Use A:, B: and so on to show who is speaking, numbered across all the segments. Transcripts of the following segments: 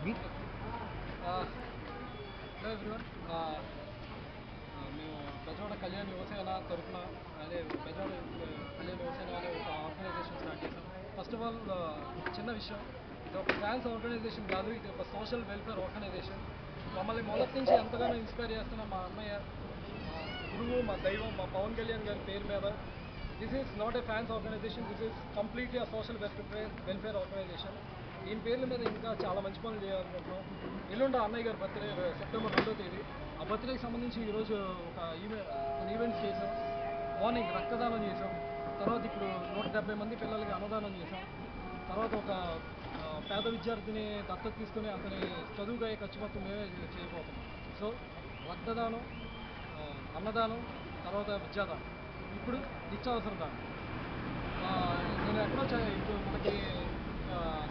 A: Hello everyone, మేము బెజవాడ కళ్యాణ్ యువసేన తరఫున అదే బెజవాడ కళ్యాణ్ యువసేన అనే ఒక ఆర్గనైజేషన్ స్టార్ట్ చేశాం. ఫస్ట్ ఆఫ్ ఆల్ చిన్న విషయం, ఇది ఒక ఫ్యాన్స్ ఆర్గనైజేషన్ కాదు, ఇది ఒక సోషల్ వెల్ఫేర్ ఆర్గనైజేషన్. మమ్మల్ని మొదటి నుంచి ఎంతగానో ఇన్స్పైర్ చేస్తున్న మా అన్నయ్య, మా గురువు, మా దైవం, మా పవన్ కళ్యాణ్ గారి పేరు మీద this is not a fans organization, this is completely a social welfare organization. దీని పేర్ల మీద ఇంకా చాలా మంచి పనులు చేయాలనుకుంటున్నాం. ఎల్లుండ అన్నయ్య గారి బర్త్డే సెప్టెంబర్ 2వ తేదీ. ఆ బర్త్డేకి సంబంధించి ఈరోజు కొన్ని ఈవెంట్స్ చేసాం. మార్నింగ్ రక్తదానం చేసాం, తర్వాత ఇప్పుడు 170 మంది పిల్లలకి అన్నదానం చేసాం, తర్వాత ఒక పేద విద్యార్థిని దత్తత తీసుకుని అతని చదువుకు అయ్యే ఖర్చు మొత్తం మేమే చేయబోతున్నాం. సో రక్తదానం, అన్నదానం, తర్వాత విద్యాదానం, ఇప్పుడు నిత్యావసర దానం. నేను ఎక్కడో ఇప్పుడు మనకి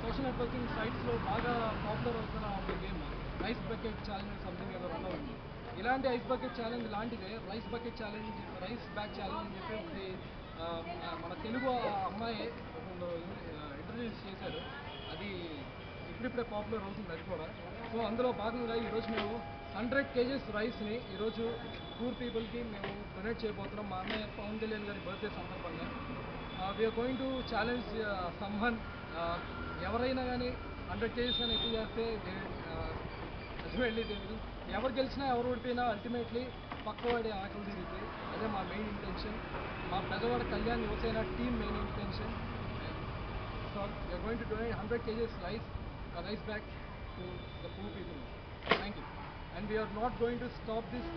A: సోషల్ నెట్వర్కింగ్ సైట్స్లో బాగా పాపులర్ అవుతున్న ఒక game rice bucket challenge something ఏదో రన్ అవుతుంది. ఇలాంటి ఐస్ బకెట్ ఛాలెంజ్ లాంటిదే rice bucket challenge, rice bag challenge అని చెప్పి ఒకటి మన తెలుగు అమ్మాయి ఇంట్రడ్యూస్ చేశారు. అది ఇప్పుడిప్పుడే పాపులర్ అవుతుంది అది కూడా. సో అందులో భాగంగా ఈరోజు మేము 100 kgs రైస్ని ఈరోజు పూర్ పీపుల్కి మేము డొనేట్ చేయబోతున్నాం. మా అన్నయ్య పవన్ కళ్యాణ్ గారి బర్త్డే సందర్భంగా we are going to challenge someone. ఎవరైనా కానీ 100 kgs కానీ ఎక్కువ చేస్తే అల్టిమేట్లీ ఎవరు గెలిచినా ఎవరు ఓడిపోయినా అల్టిమేట్లీ పక్కవాడి ఆకలి తీరుద్ది. అదే మా మెయిన్ ఇంటెన్షన్, మా Bezawada Kalyan Yuvasena team main intention. So we're going to donate 100 kgs rice bag to the poor people. Thank you. And we're not going to stop this.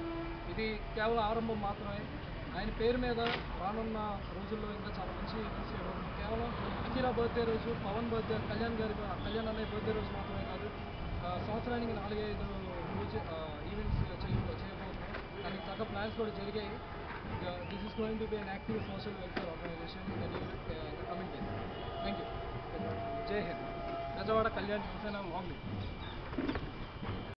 A: ఇది కేవలం ఆరంభం మాత్రమే. ఆయన పేరు మీద రానున్న రోజుల్లో ఇంకా చాలా మంచి ఈవెంట్స్ చేయబోతున్నాం. కేవలం అఖిల బర్త్డే రోజు, పవన్ బర్త్డే, కళ్యాణ్ అన్నయ్య బర్త్డే రోజు మాత్రమే కాదు, సంవత్సరానికి 4-5 రోజు ఈవెంట్స్ చేయబోతున్నాం. దానికి తగ్గ ప్లాన్స్ కూడా జరిగాయి. This is going to be an active social welfare organization in the coming days. Thank you. జై హింద్. Bezawada Kalyan Yuvasena long live.